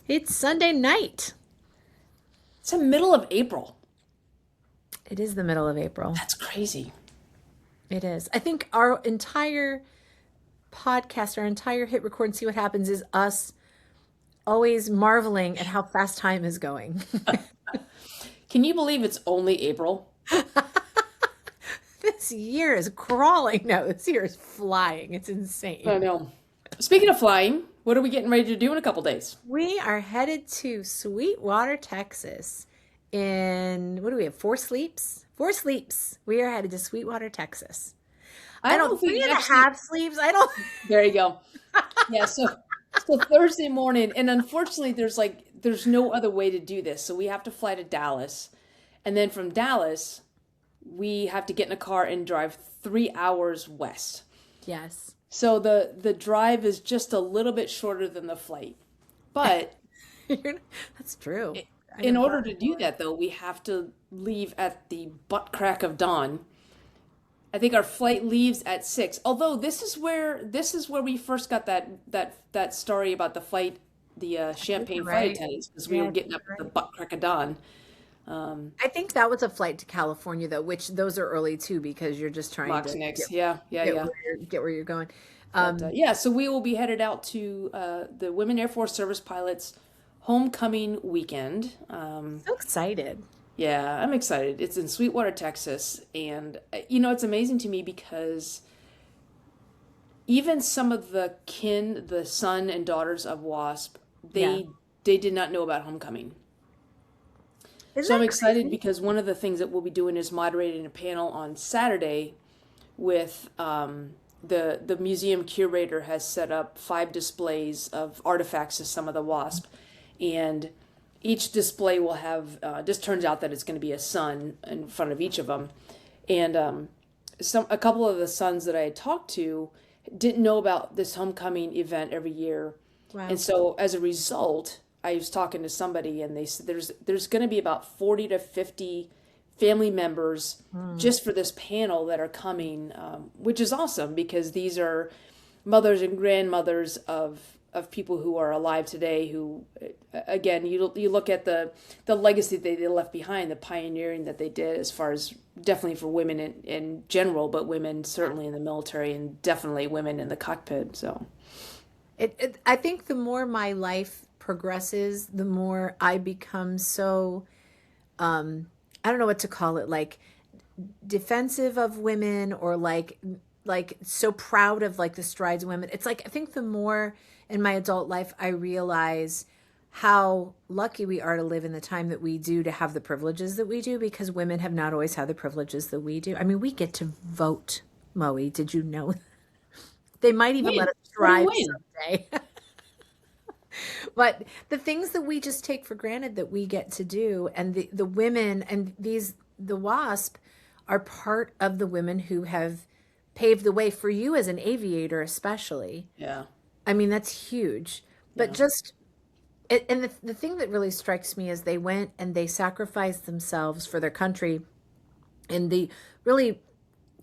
It's Sunday night. It's the middle of April. It is the middle of April. That's crazy. It is. I think our entire podcast, our entire hit record and see what happens is us always marveling at how fast time is going. Can you believe it's only April? This year is crawling. No, this year is flying. It's I insane. know. Speaking of flying, what are we getting ready to do in a couple days? We are headed to Sweetwater, Texas in, what do we have? Four sleeps? Four sleeps. We are headed to Sweetwater, Texas. I I don't know don't, if we three can and a actually. half sleeps. I don't. There you go. Yeah, so Thursday morning, and unfortunately there's no other way to do this. So we have to fly to Dallas. And then from Dallas, we have to get in a car and drive 3 hours west. Yes. So the drive is just a little bit shorter than the flight. But That's true. I in never order thought. to do that, though, we have to leave at the butt crack of dawn. I think our flight leaves at 6. Although this is where we first got that story about the flight, the You're Champagne flight right. attendants, because we were Yeah, getting up you're at the right. butt crack of dawn. Um, I think that was a flight to California though, which those are early too because you're just trying to Mox Nix, yeah, yeah, get yeah. where you're going. But Um, yeah, so we will be headed out to the Women Airforce Service Pilots Homecoming Weekend. so excited. Yeah, I'm excited. It's in Sweetwater, Texas, and it's amazing to me because even some of the son and daughters of WASP, Yeah. they did not know about homecoming. Isn't So I'm that excited crazy? because one of the things that we'll be doing is moderating a panel on Saturday with the museum curator has set up 5 displays of artifacts of some of the WASP, and each display will have. Just turns out that it's going to be a sun in front of each of them, and a couple of the sons that I had talked to didn't know about this homecoming event every year, and Wow. so as a result, I was talking to somebody and they said there's going to be about 40 to 50 family members Hmm. just for this panel that are coming, which is awesome because these are mothers and grandmothers of people who are alive today who again you look at the legacy they left behind, the pioneering that they did as far as definitely for women in general, but women certainly in the military and definitely women in the cockpit. So I think the more my life progresses, the more I become so I don't know what to call it, like defensive of women or like so proud of like the strides of women. It's like I think the more in my adult life I realize how lucky we are to live in the time that we do to have the privileges that we do because women have not always had the privileges that we do. I mean, we get to vote, Moe. Did you know? They might even let win. us What do you drive win? someday. But the things that we just take for granted that we get to do, and the women and the WASP are part of the women who have paved the way for you as an aviator, especially. Yeah, I mean, that's huge. But yeah, just, and the thing that really strikes me is they went and they sacrificed themselves for their country in the really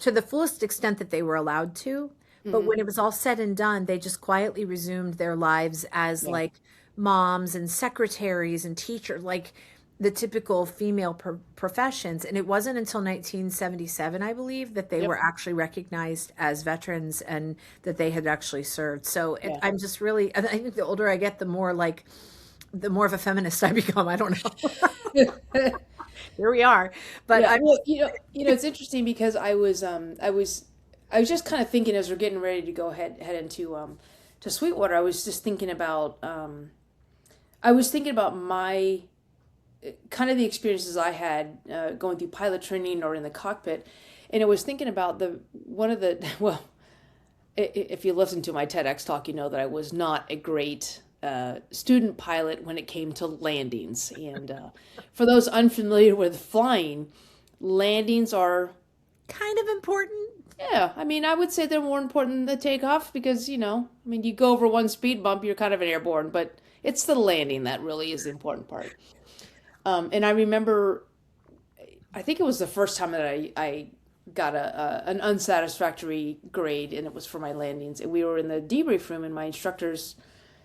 to the fullest extent that they were allowed to. But hmm, when it was all said and done, they just quietly resumed their lives as yeah, like moms and secretaries and teachers, like the typical female professions. And it wasn't until 1977, I believe, that they were yep, actually recognized as veterans and that they had actually served. So yeah. I'm just really, I think the older I get, the more of a feminist I become. I don't know. Here we are. But Yeah, I'm well, it's interesting because I was just kind of thinking as we're getting ready to go head into to Sweetwater. I was thinking about my kind of the experiences I had going through pilot training or in the cockpit, and I was thinking about the one of the well, if you listen to my TEDx talk, you know that I was not a great student pilot when it came to landings. And for those unfamiliar with flying, landings are, kind of important. yeah, I mean, I would say they're more important than the takeoff because, I mean, you go over one speed bump, you're kind of an airborne, but it's the landing that really is the important part. And I remember, I think it was the first time that I got an unsatisfactory grade, and it was for my landings. And we were in the debrief room, and my instructors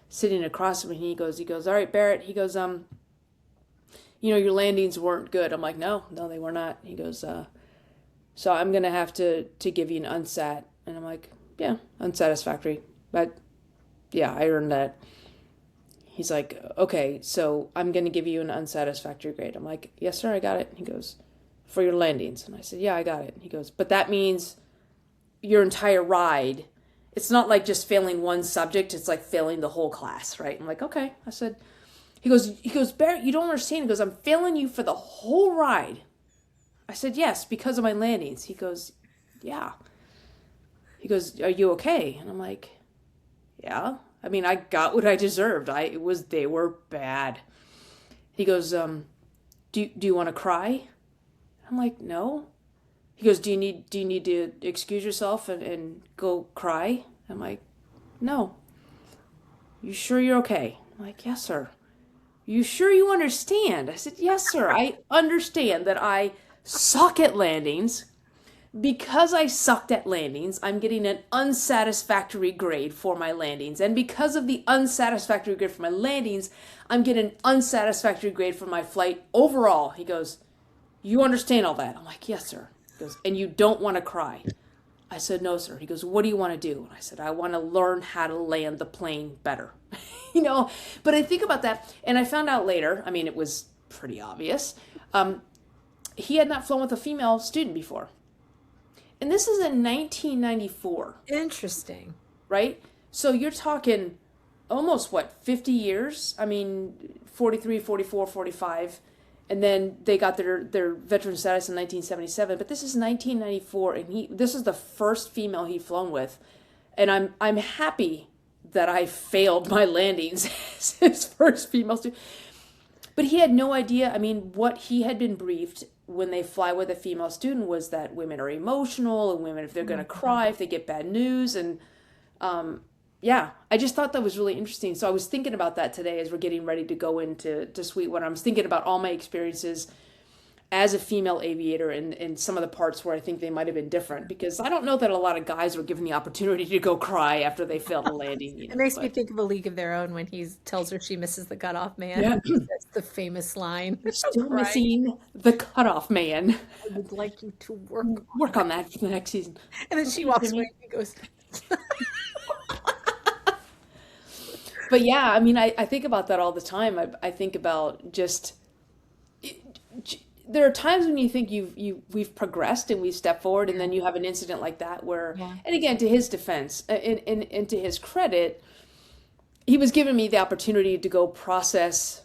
sitting across from me. He goes, all right, Barrett. He goes, your landings weren't good. I'm like, no, they were not. He goes, so I'm gonna have to give you an unsat. And I'm like, yeah, unsatisfactory. But yeah, I earned that. He's like, okay, so I'm gonna give you an unsatisfactory grade. I'm like, yes, sir, I got it. He goes, for your landings. And I said, yeah, I got it. He goes, but that means your entire ride. It's not like just failing one subject. It's like failing the whole class, right? I'm like, okay. I said, he goes, Barrett, you don't understand. He goes, I'm failing you for the whole ride. I said, yes, because of my landings. He goes, yeah. He goes, are you okay? And I'm like, yeah. I mean, I got what I deserved. They were bad. He goes, do you want to cry? I'm like, no. He goes, do you need to excuse yourself and go cry? I'm like, no. You sure you're okay? I'm like, yes, sir. You sure you understand? I said, yes, sir. I understand that I suck at landings. Because I sucked at landings, I'm getting an unsatisfactory grade for my landings. And because of the unsatisfactory grade for my landings, I'm getting an unsatisfactory grade for my flight overall. He goes, you understand all that? I'm like, yes, sir. He goes, and you don't want to cry? I said, no, sir. He goes, what do you want to do? And I said, I want to learn how to land the plane better. But I think about that, and I found out later, I mean, it was pretty obvious, he had not flown with a female student before. And this is in 1994. Interesting. Right? So you're talking almost, 50 years? I mean, 43, 44, 45. And then they got their veteran status in 1977. But this is 1994, and this is the first female he'd flown with. And I'm happy that I failed my landings as his first female student. But he had no idea. I mean, what he had been briefed when they fly with a female student was that women are emotional, and women, if they're going to cry, if they get bad news. And I just thought that was really interesting. So I was thinking about that today as we're getting ready to go into Sweetwater. I was thinking about all my experiences as a female aviator and some of the parts where I think they might have been different, because I don't know that a lot of guys were given the opportunity to go cry after they failed a landing. It makes me think of A League of Their Own when he tells her she misses the cutoff man. Yeah. That's the famous line. Still missing the cutoff man. I would like you to work on that for the next season. And then she walks away and he goes... But yeah, I mean, I think about that all the time. I think about just... There are times when you think we've progressed and we've stepped forward, and then you have an incident like that where, and again, to his defense, and to his credit, he was giving me the opportunity to go process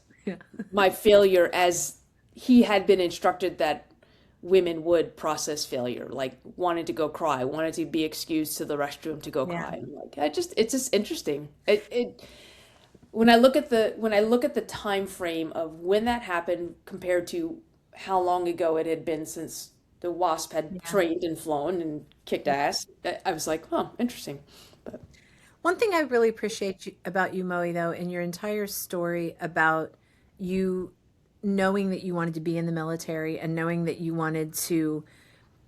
my failure as he had been instructed that women would process failure, like wanted to go cry, wanted to be excused to the restroom to go cry. I'm like, it's just interesting. When I look at the time frame of when that happened compared to how long ago it had been since the WASP had trained and flown and kicked ass, I was like, oh, interesting. But one thing I really appreciate about you, Moe, though, in your entire story about you knowing that you wanted to be in the military and knowing that you wanted to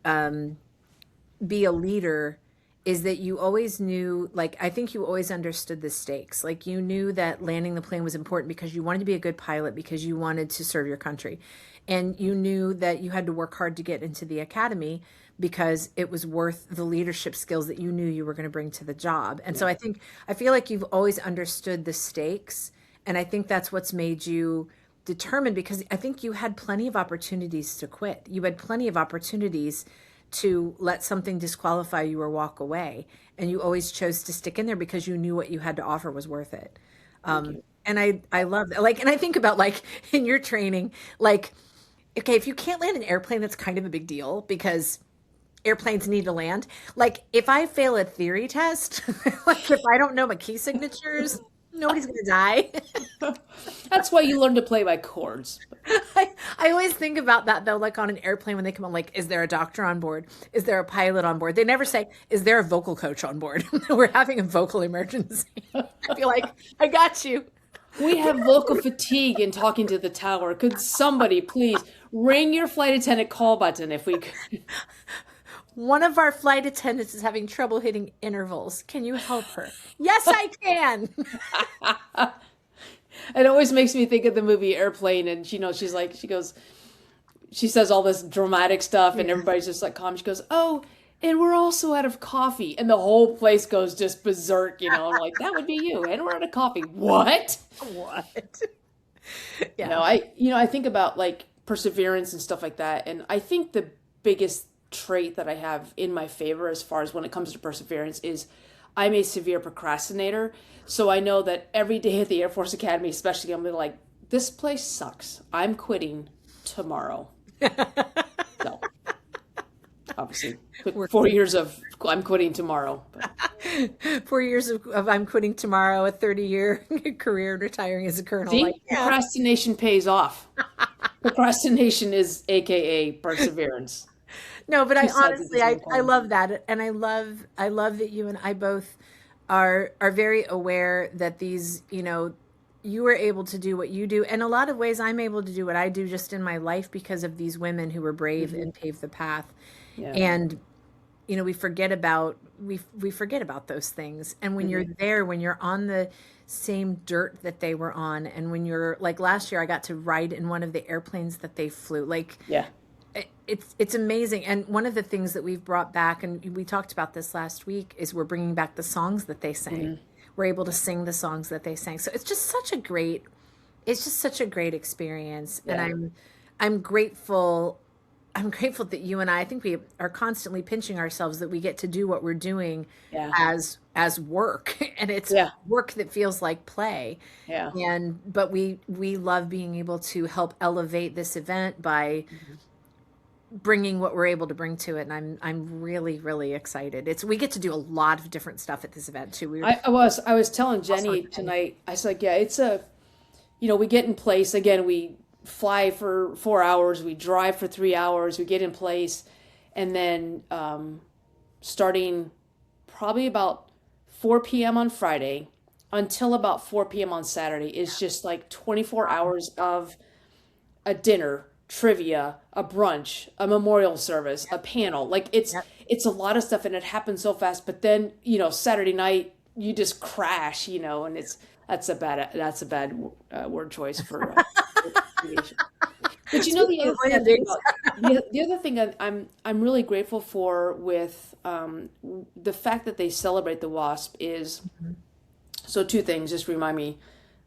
be a leader, is that you always knew, like, I think you always understood the stakes. Like, you knew that landing the plane was important because you wanted to be a good pilot, because you wanted to serve your country. And you knew that you had to work hard to get into the academy because it was worth the leadership skills that you knew you were going to bring to the job. And so I feel like you've always understood the stakes. And I think that's what's made you determined, because I think you had plenty of opportunities to quit. You had plenty of opportunities to let something disqualify you or walk away. And you always chose to stick in there because you knew what you had to offer was worth it. And I love that. Like, and I think about, like, in your training, like, okay, if you can't land an airplane, that's kind of a big deal because airplanes need to land. Like, if I fail a theory test, like, if I don't know my key signatures, nobody's going to die. That's why you learn to play by chords. I always think about that, though, like on an airplane when they come on, like, is there a doctor on board? Is there a pilot on board? They never say, is there a vocal coach on board? We're having a vocal emergency. I feel like, I got you. We have vocal fatigue in talking to the tower. Could somebody please ring your flight attendant call button if we could? One of our flight attendants is having trouble hitting intervals. Can you help her? Yes, I can. It always makes me think of the movie Airplane, and she's like, she says all this dramatic stuff, and everybody's just like calm. She goes, "Oh, and we're also out of coffee," and the whole place goes just berserk. I'm like, that would be you, and we're out of coffee. What? What? No, Yeah. I think about like perseverance and stuff like that, and I think the biggest trait that I have in my favor as far as when it comes to perseverance is I'm a severe procrastinator. So I know that every day at the Air Force Academy, especially, I'm gonna be like, this place sucks. I'm quitting tomorrow. So obviously, 4 years of I'm quitting tomorrow. But 4 years of I'm quitting tomorrow, a 30-year career and retiring as a colonel. see, Like, yeah. procrastination pays off. Procrastination is AKA perseverance. No, but I Two sides of the honestly, same I coin. love that, and I love that you and I both are very aware that these, you were able to do what you do. In a lot of ways, I'm able to do what I do just in my life because of these women who were brave and paved the path. Yeah. And we forget about we forget about those things. And when you're there, when you're on the same dirt that they were on, and when you're like last year, I got to ride in one of the airplanes that they flew. Like Yeah. it's amazing. And one of the things that we've brought back, and we talked about this last week, is we're bringing back the songs that they sang. We're able to sing the songs that they sang. So it's just such a great experience. And Yeah. I'm grateful. I'm grateful that you and I think we are constantly pinching ourselves that we get to do what we're doing Yeah. as work, and it's Yeah. work that feels like play. Yeah. But we love being able to help elevate this event by bringing what we're able to bring to it, and I'm really really excited. We get to do a lot of different stuff at this event too. I was telling Jenny Also- tonight, I was like, yeah, we get in place again, we fly for 4 hours, we drive for 3 hours, we get in place, and then starting probably about 4 p.m. on Friday until about 4 p.m. on Saturday is just like 24 hours of a dinner, trivia, a brunch, a memorial service, a panel. Like it's a lot of stuff, and it happens so fast. But then Saturday night you just crash, and that's a bad word choice for aviation. But the other thing I think about, the other thing I'm really grateful for with the fact that they celebrate the WASP is so two things just remind me.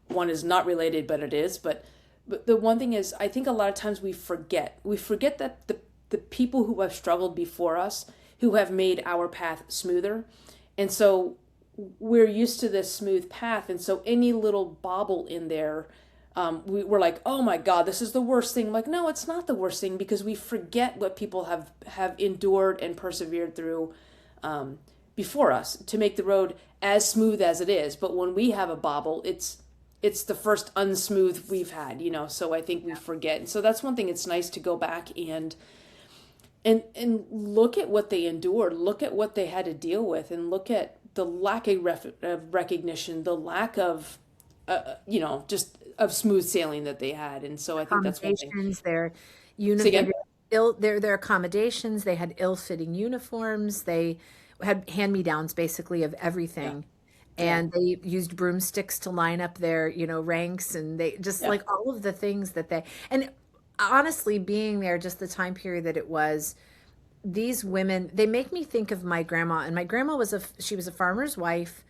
One is not related, but it is. But the one thing is, I think a lot of times we forget that the people who have struggled before us, who have made our path smoother, and so we're used to this smooth path, and so any little bobble in there, we're like, oh my God, this is the worst thing. Like, no, it's not the worst thing, because we forget what people have endured and persevered through before us to make the road as smooth as it is. But when we have a bobble, it's the first unsmooth we've had, so I think we forget. And so that's one thing. It's nice to go back and look at what they endured, look at what they had to deal with, and look at the lack of recognition, the lack of just of smooth sailing that they had. And so I think that's one thing. Accommodations, So again, their accommodations, they had ill-fitting uniforms, they had hand-me-downs basically of everything. And they used broomsticks to line up their, ranks, and they just like all of the things and honestly, being there, just the time period that it was, these women, they make me think of my grandma. And my grandma she was a farmer's wife,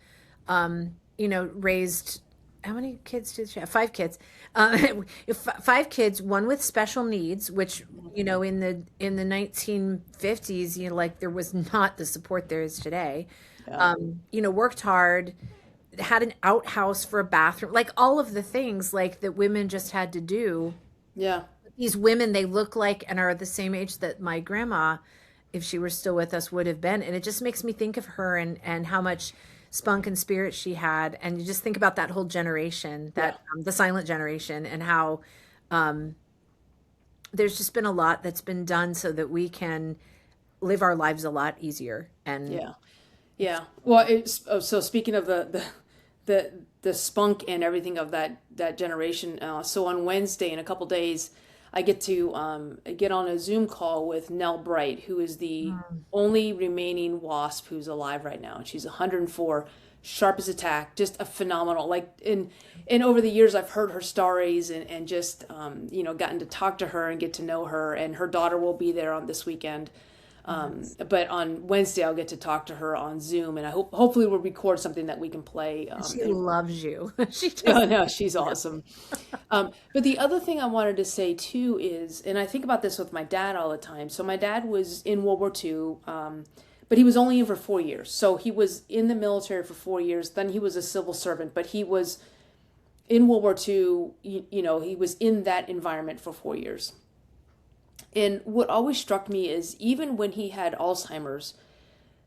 raised, how many kids did she have? 5 kids. 5 kids, one with special needs, which, in the 1950s, like there was not the support there is today. Worked hard, had an outhouse for a bathroom, like all of the things like that women just had to do. yeah, These women, they look like and are the same age that my grandma, if she were still with us, would have been. And it just makes me think of her and how much spunk and spirit she had. And you just think about that whole generation, the silent generation, and how there's just been a lot that's been done so that we can live our lives a lot easier. And yeah. Well, so speaking of the spunk and everything of that generation. So on Wednesday, in a couple days, I get to get on a Zoom call with Nell Bright, who is the only remaining WASP who's alive right now. And she's 104, sharp as a tack, just a phenomenal, like, and over the years, I've heard her stories and just, gotten to talk to her and get to know her. And her daughter will be there on this weekend. But on Wednesday, I'll get to talk to her on Zoom, and hopefully we'll record something that we can play. She loves you. She just, Oh no, she's awesome. But the other thing I wanted to say too is, and I think about this with my dad all the time. So my dad was in World War II, but he was only in for 4 years. So he was in the military for 4 years. Then he was a civil servant, but he was in World War II. He was in that environment for 4 years. And what always struck me is even when he had Alzheimer's,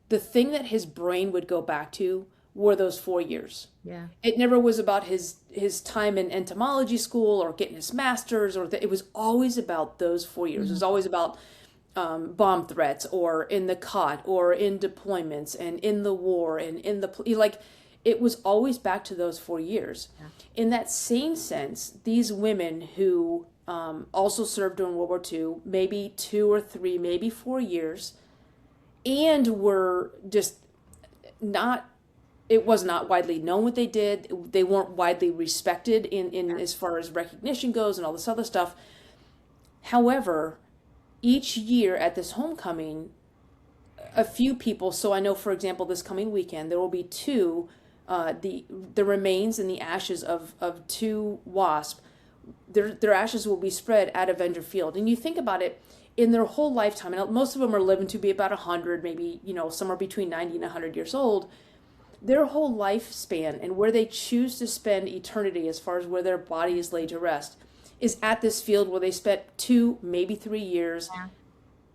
the thing that his brain would go back to were those 4 years. yeah. It never was about his time in entomology school or getting his master's, it was always about those 4 years. It was always about bomb threats or in the cot or in deployments and in the war and in the, like, it was always back to those 4 years. Yeah. In that same sense, these women who also served during World War II, maybe 2 or 3, maybe 4 years, and were just not, it was not widely known what they did. They weren't widely respected in as far as recognition goes and all this other stuff. However, each year at this homecoming, a few people, so I know, for example, this coming weekend, there will be two, the remains and the ashes of 2 WASP. Their ashes will be spread at Avenger Field. And you think about it, in their whole lifetime, and most of them are living to be about 100, maybe, somewhere between 90 and 100 years old, their whole lifespan and where they choose to spend eternity as far as where their body is laid to rest is at this field where they spent 2, maybe 3 years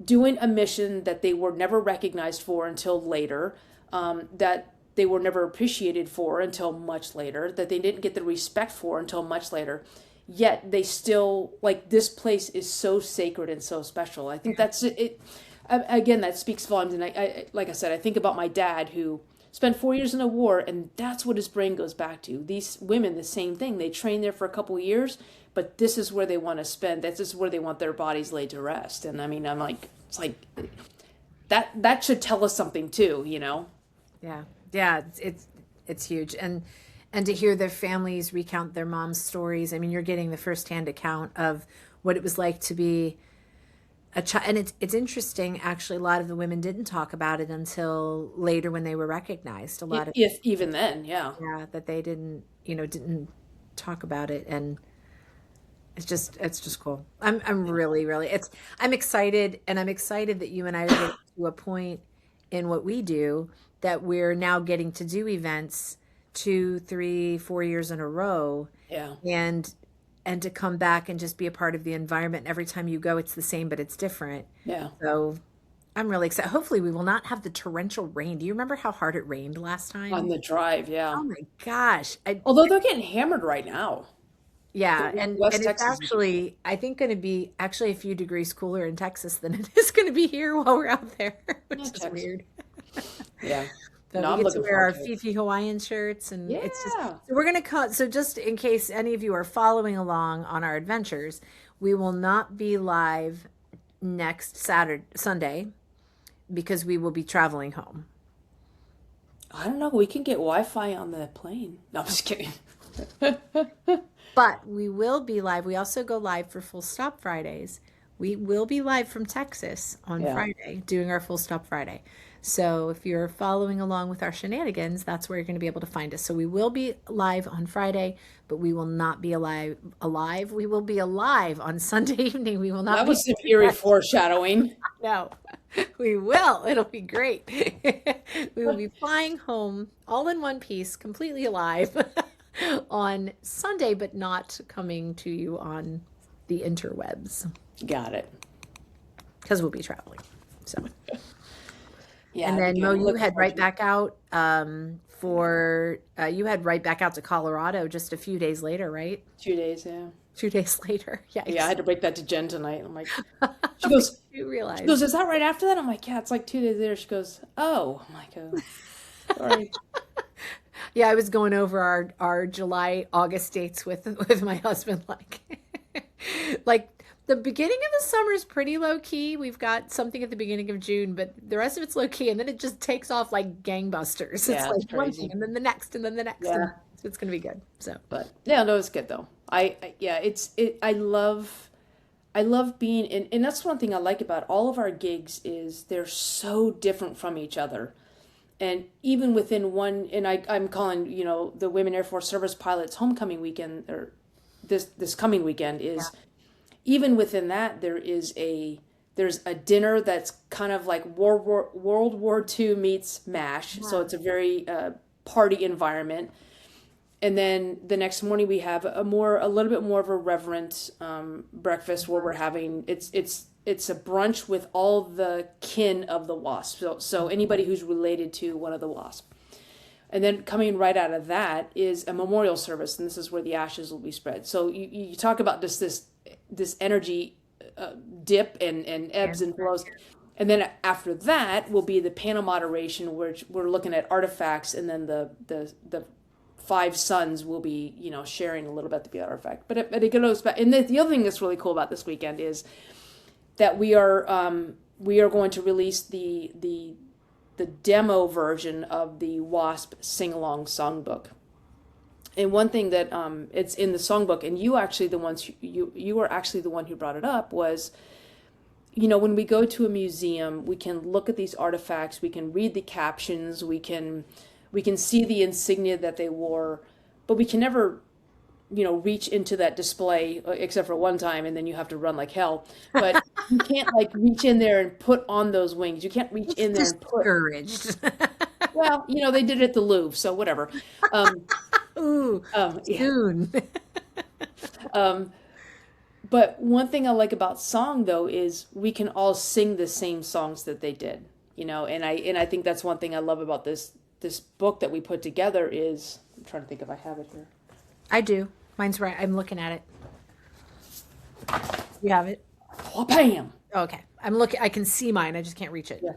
doing a mission that they were never recognized for until later, that they were never appreciated for until much later, that they didn't get the respect for until much later. Yet they still, like, this place is so sacred and so special. I think that's it. Again, that speaks volumes. And I like I said, I think about my dad who spent 4 years in a war, and that's what his brain goes back to. These women, the same thing. They train there for a couple of years, but this is where they want to spend. This is where they want their bodies laid to rest. And I mean, I'm like, it's like that should tell us something too, Yeah. Yeah. It's huge. And to hear their families recount their mom's stories. I mean, you're getting the firsthand account of what it was like to be a child. And it's interesting, actually, a lot of the women didn't talk about it until later when they were recognized. A lot of, if even then, yeah, that they didn't talk about it. And it's just cool. I'm really, really, I'm excited. And I'm excited that you and I are getting to a point in what we do that we're now getting to do events 2, 3, 4 years in a row. Yeah. And to come back and just be a part of the environment. And every time you go, it's the same, but it's different. Yeah. So I'm really excited. Hopefully we will not have the torrential rain. Do you remember how hard it rained last time? On the drive, yeah. Oh my gosh. Although they're getting hammered right now. Yeah. And it's actually, I think, going to be actually a few degrees cooler in Texas than it is going to be here while we're out there, which is Texas. weird. Yeah. So No, we I'm get to looking wear our forward to it. Fifi Hawaiian shirts, and it's just, Yeah. so we're going to cut. So just in case any of you are following along on our adventures, we will not be live next Sunday, because we will be traveling home. I don't know. We can get Wi-Fi on the plane. No, I'm just kidding. But we will be live. We also go live for Full Stop Fridays. We will be live from Texas on Yeah. Friday, doing our Full Stop Friday. So if you're following along with our shenanigans, that's where you're going to be able to find us. So we will be live on Friday, but we will not be alive. We will be alive on Sunday evening. We will not That be. was some eerie foreshadowing. No, we will. It'll be great. We will be flying home all in one piece, completely alive on Sunday, but not coming to you on the interwebs Got it. because we'll be traveling. So. Yeah. And then I'm Mo, you looking head forward right to it. back out you head right back out to Colorado just a few days later, right? 2 days, yeah. 2 days later. Yeah. Yeah, I had to break that to Jen tonight. I'm like, she goes, You realize. is that right after that? I'm like, yeah, it's like 2 days later. She goes, oh. I'm like, oh, sorry. Yeah, I was going over our July, August dates with my husband, like the beginning of the summer is pretty low key. We've got something at the beginning of June, but the rest of it's low key, and then it just takes off like gangbusters. It's Yeah, it's like one thing, crazy. and then the next, and then the next, and Yeah. it's gonna be good. So But yeah, no, it's good though. Yeah, I love being in, and that's one thing I like about all of our gigs is they're so different from each other. And even within one, and I'm calling, the Women Air Force Service Pilots Homecoming Weekend, or this coming weekend is, even within that, there's a dinner that's kind of like World War II meets MASH. So it's a very party environment. And then the next morning we have a little bit more of a reverent breakfast where we're having it's a brunch with all the kin of the WASP. So anybody who's related to one of the WASP. And then coming right out of that is a memorial service, and this is where the ashes will be spread. So you talk about just this energy dip and ebbs and flows. And then after that will be the panel moderation, where we're looking at artifacts, and then the five sons will be, sharing a little bit of the artifact. But it goes back. And the other thing that's really cool about this weekend is that we are going to release the demo version of the WASP sing along songbook. And one thing that it's in the songbook, and you were actually the one who brought it up, was, when we go to a museum, we can look at these artifacts, we can read the captions, we can see the insignia that they wore, but we can never, reach into that display, except for one time, and then you have to run like hell. But you can't like reach in there and put on those wings. You can't reach in there and put. discouraged. Well, they did it at the Louvre, so whatever. Ooh, Yeah. soon. But one thing I like about song though is we can all sing the same songs that they did, and I think that's one thing I love about this book that we put together is, I'm trying to think if I have it here. I do. Mine's right. I'm looking at it. You have it? Oh, bam! Okay. I'm looking. I can see mine. I just can't reach it. Yeah.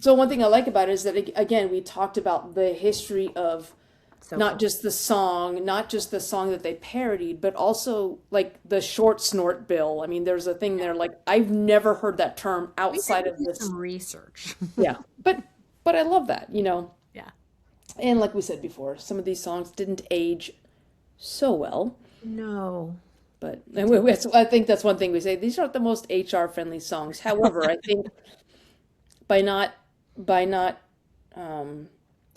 So one thing I like about it is that, again, we talked about the history of not just the song that they parodied, but also like the short snort bill. I mean, there's a thing there, like I've never heard that term outside of this. Some research. Yeah. But I love that, Yeah. And like we said before, some of these songs didn't age so well. No. But I think that's one thing we say. These aren't the most HR friendly songs. However, I think by not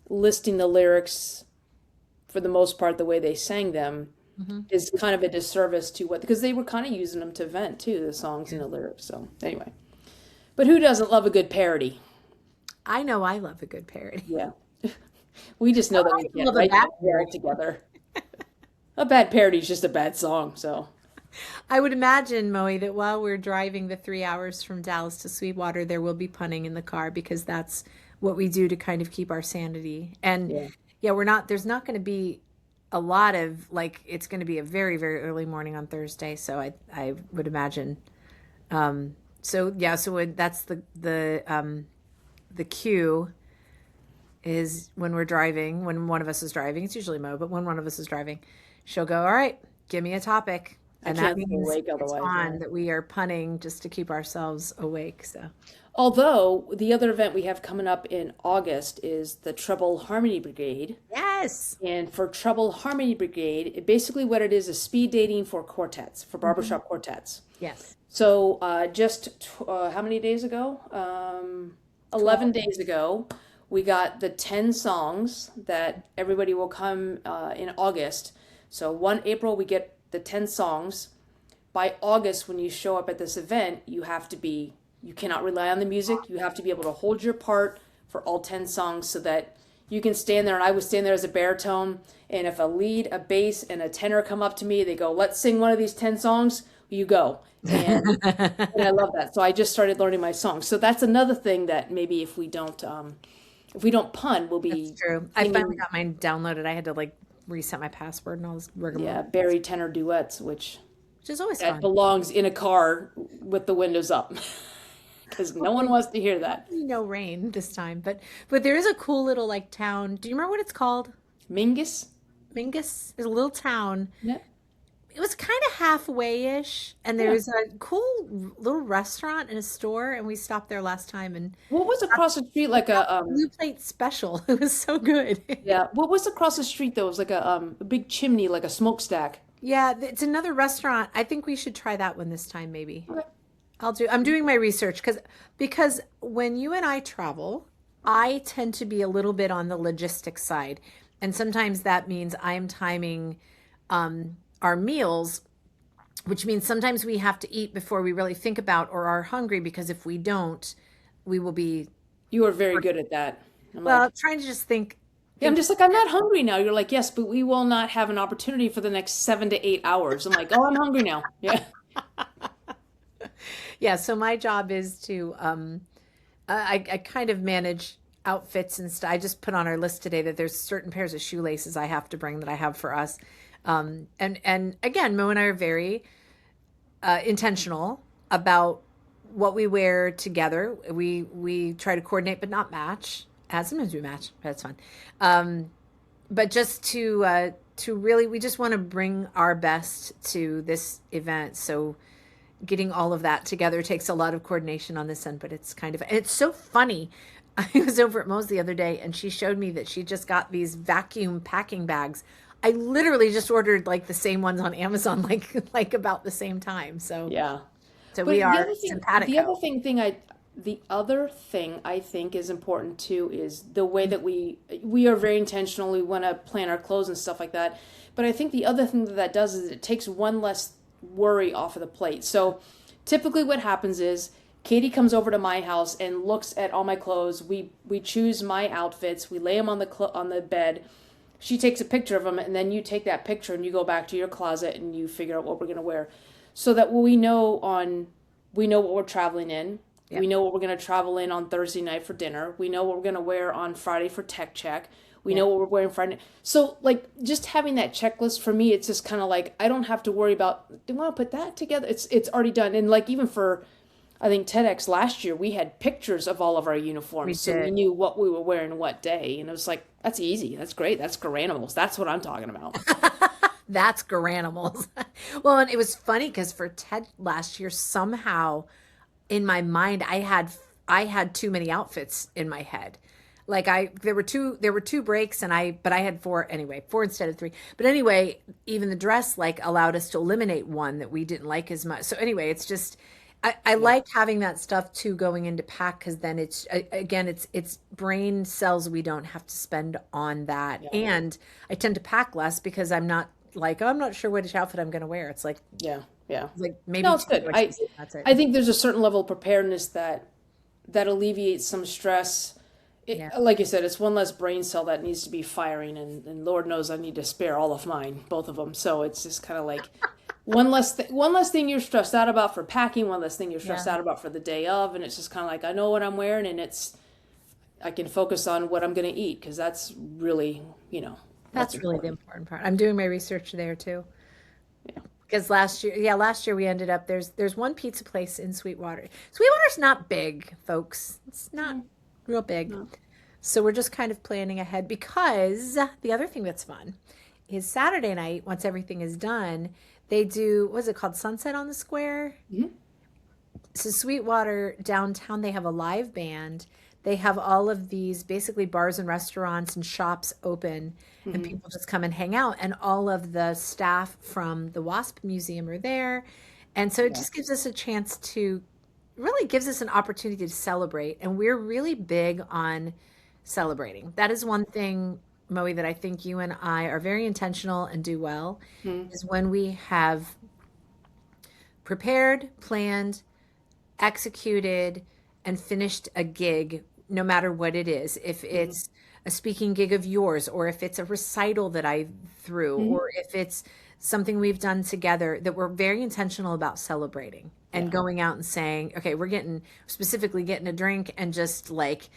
listing the lyrics for the most part the way they sang them is kind of a disservice to because they were kind of using them to vent too, the songs and the lyrics. So anyway, but who doesn't love a good parody? I know I love a good parody. Yeah, we just know that we can't love a write bad it together. A bad parody is just a bad song. So I would imagine, Moe, that while we're driving the 3 hours from Dallas to Sweetwater, there will be punning in the car because that's what we do to kind of keep our sanity. And there's not going to be a lot of it's going to be a very, very early morning on Thursday. So I would imagine. That's the cue is when we're driving, when one of us is driving, it's usually Mo, but when one of us is driving, she'll go, all right, give me a topic. And that means it's on that we are punning just to keep ourselves awake. So, although the other event we have coming up in August is the Treble Harmony Brigade. Yes. And for Treble Harmony Brigade, basically what it is speed dating for quartets, for barbershop quartets. Yes. So how many days ago? 11 days ago, we got the 10 songs that everybody will come in August. So 1 April, we get the 10 songs. By August, when you show up at this event, you cannot rely on the music. You have to be able to hold your part for all 10 songs so that you can stand there. And I would stand there as a baritone. And if a lead, a bass, and a tenor come up to me, they go, let's sing one of these 10 songs. You go. And I love that. So I just started learning my songs. So that's another thing that maybe if we don't pun, we'll be. That's true. I finally got mine downloaded. I had to reset my password and all this rigmarole. Yeah, Barry tenor duets, which is always that fun. belongs in a car with the windows up. Because no one wants to hear that. No rain this time, but there is a cool little town. Do you remember what it's called? Mingus? Mingus is a little town. Yeah. It was kind of halfway-ish, and Yeah. there's a cool little restaurant and a store, and we stopped there last time and What was across the street we like got a the blue plate special. It was so good. yeah, what was across the street though? It was like a big chimney, like a smokestack. Yeah, it's another restaurant. I think we should try that one this time, maybe. Okay. I'm doing my research because when you and I travel, I tend to be a little bit on the logistics side. And sometimes that means I'm timing our meals, which means sometimes we have to eat before we really think about or are hungry because if we don't, we will be, You were very good at that. I'm well, like, trying to just think yeah, I'm think just like, I'm not hungry now. You're like, yes, but we will not have an opportunity for the next 7 to 8 hours. I'm like, oh, I'm hungry now. Yeah. yeah, so my job is to I kind of manage outfits and stuff. I just put on our list today that there's certain pairs of shoelaces I have to bring that I have for us. And again, Mo and I are very intentional about what we wear together. We try to coordinate but not match. Sometimes we match, but it's fun. Um, but just to really, we just want to bring our best to this event. So getting all of that together takes a lot of coordination on this end, but it's kind of, and it's so funny. I was over at Mo's the other day and she showed me that she just got these vacuum packing bags. I literally just ordered like the same ones on Amazon, like about the same time. Yeah. So we But the are other thing, simpatico. the other thing I think is important too is the way that we are very intentional. We want to plan our clothes and stuff like that. But I think the other thing that that does is it takes one less worry off of the plate. So typically what happens is Katie comes over to my house and looks at all my clothes. We choose my outfits. We lay them on on the bed. She takes a picture of them, and then you take that picture and you go back to your closet and you figure out what we're gonna wear, so that we know what we're traveling in. We Yep. know what we're gonna travel in on Thursday night for dinner. We know what we're gonna wear on Friday for tech check. We Yeah. know what we're wearing Friday. So like just having that checklist for me, it's just kind of like I don't have to worry about do I want to put that together. It's already done. And like even for I think TEDx last year, we had pictures of all of our We uniforms, so we did. knew what we were wearing what day. And it was like, that's easy. That's great. That's garanimals. That's what I'm talking about. That's garanimals. Well, and it was funny because for TED last year, somehow in my mind, I had too many outfits in my head. Like there were two breaks and but I had four anyway, four instead of three. But anyway, even the dress like allowed us to eliminate one that we didn't like as much. So anyway, it's just I Yeah. like having that stuff too going into pack because then again it's brain cells we don't have to spend on that. Yeah. And I tend to pack less because I'm not like, I'm not sure which outfit I'm gonna wear. It's Yeah. Yeah. maybe No, it's two good. choices. That's it. I think there's a certain level of preparedness that alleviates some stress. Yeah. Like you said, it's one less brain cell that needs to be firing, and Lord knows I need to spare all of mine, both of them. So it's just kind of like one less thing you're stressed out about for packing, one less thing you're stressed Yeah. out about for the day of, and it's just kind of like I know what I'm wearing, and I can focus on what I'm going to eat because that's really that's That's really the important. important part. I'm doing my research there too. Yeah. Because last year we ended up there's one pizza place in Sweetwater. Sweetwater's not big, folks. It's not real big. No. So we're just kind of planning ahead because the other thing that's fun is Saturday night, once everything is done, they do what's it called? Sunset on the Square? Mhm. So Sweetwater downtown, they have a live band. They have all of these basically bars and restaurants and shops open, and Mhm. people just come and hang out. And all of the staff from the WASP Museum are there. And so it Yeah. just gives us a chance to really gives us an opportunity to celebrate. And we're really big on celebrating. That is one thing, Moe, that I think you and I are very intentional and do well Mhm. is when we have prepared, planned, executed and finished a gig, no matter what it is. If Mhm. it's a speaking gig of yours, or if it's a recital that I threw, Mhm. or if it's something we've done together, that we're very intentional about celebrating and Yeah. going out and saying, okay, specifically getting a drink and just like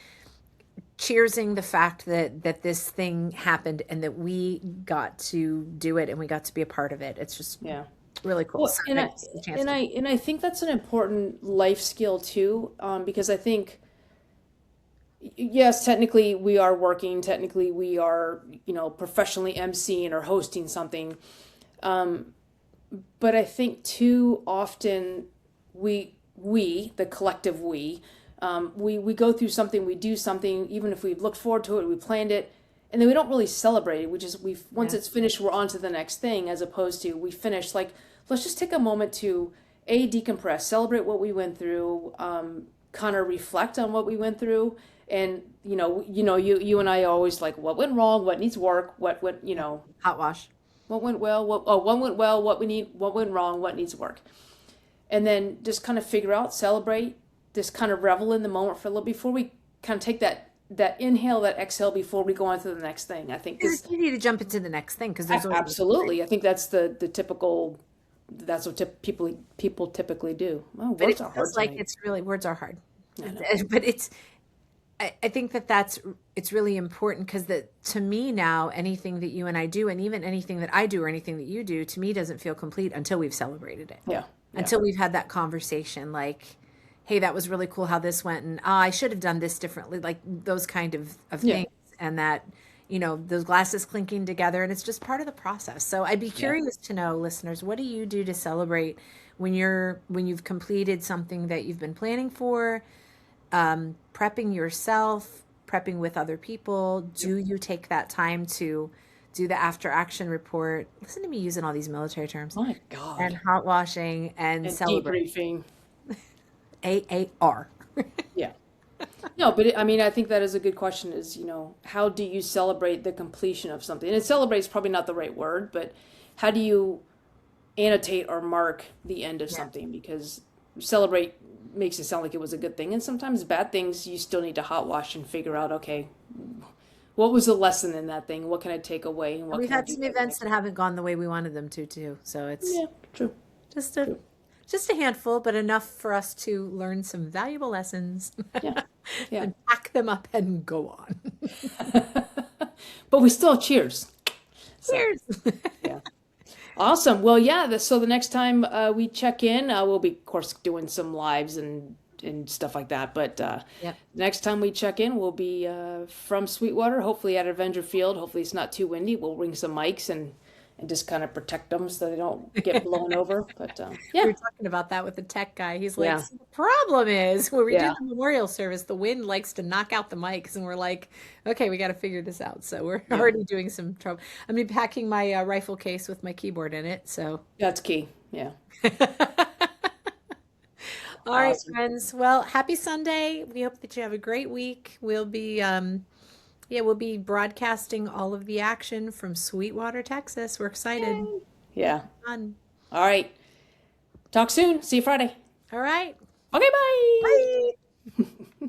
cheersing the fact that this thing happened and that we got to do it and we got to be a part of it. It's just Yeah. really cool. Well, So and that I gives us a chance and to I and I think that's an important life skill too, because I think yes, technically we are working, technically we are professionally emceeing or hosting something, But I think too often the collective we go through something, we do something, even if we looked forward to it, we planned it, and then we don't really celebrate it. Once Yeah. it's finished, we're on to the next thing, as opposed to we finish, like, let's just take a moment to decompress, celebrate what we went through, kind of reflect on what we went through, and you and I always like what went wrong, what needs work, what went, Hot wash. what went well, what went well, what went wrong, what needs work, and then just kind of figure out, celebrate, just kind of revel in the moment for a little before we kind of take that inhale, that exhale before we go on to the next thing. I think It's easy to jump into the next thing because there's always absolutely. I think that's the typical. That's what people typically do. Oh, but it words are hard feels like tonight. it's really words are hard. I know. But I think it's really important because to me now, anything that you and I do, and even anything that I do or anything that you do, to me doesn't feel complete until we've celebrated it. Yeah. Until we've had that conversation, like, hey, that was really cool how this went, and I should have done this differently, like those kind of Yeah. things, and that, those glasses clinking together, and it's just part of the process. So I'd be curious to know, listeners, what do you do to celebrate when you've completed something that you've been planning for, prepping yourself, prepping with other people? Do you take that time to do the after action report? Listen to me using all these military terms. My God. And hot washing and And celebrate. debriefing. AAR. Yeah. No, but I think that is a good question. Is how do you celebrate the completion of something? And celebrate is probably not the right word, but how do you annotate or mark the end of something? Because celebrate makes it sound like it was a good thing, and sometimes bad things you still need to hot wash and figure out. Okay, what was the lesson in that thing? What can I take away? And what We've can I had do some better events next that haven't gone the way we wanted them to, too. So it's Yeah, true. just a handful, but enough for us to learn some valuable lessons Yeah, yeah. and pack them up and go on. But we still cheers. So, Cheers. yeah. Awesome. Well, yeah. So the next time we check in, we'll be, of course, doing some lives and stuff like that. But Yep. next time we check in, we'll be from Sweetwater, hopefully at Avenger Field. Hopefully it's not too windy. We'll bring some mics and just kind of protect them so they don't get blown over. But We yeah, were talking about that with the tech guy. He's like, Yeah. "So the problem is when we do Yeah. the memorial service, the wind likes to knock out the mics." And we're like, okay, we got to figure this out. So we're already doing some trouble. I'm mean, packing my rifle case with my keyboard in it. So, that's key. Yeah. all right, Awesome. friends. Well, happy Sunday. We hope that you have a great week. We'll be broadcasting all of the action from Sweetwater, Texas. We're excited. Yeah. Fun. All right. Talk soon. See you Friday. All right. Okay, bye. Bye.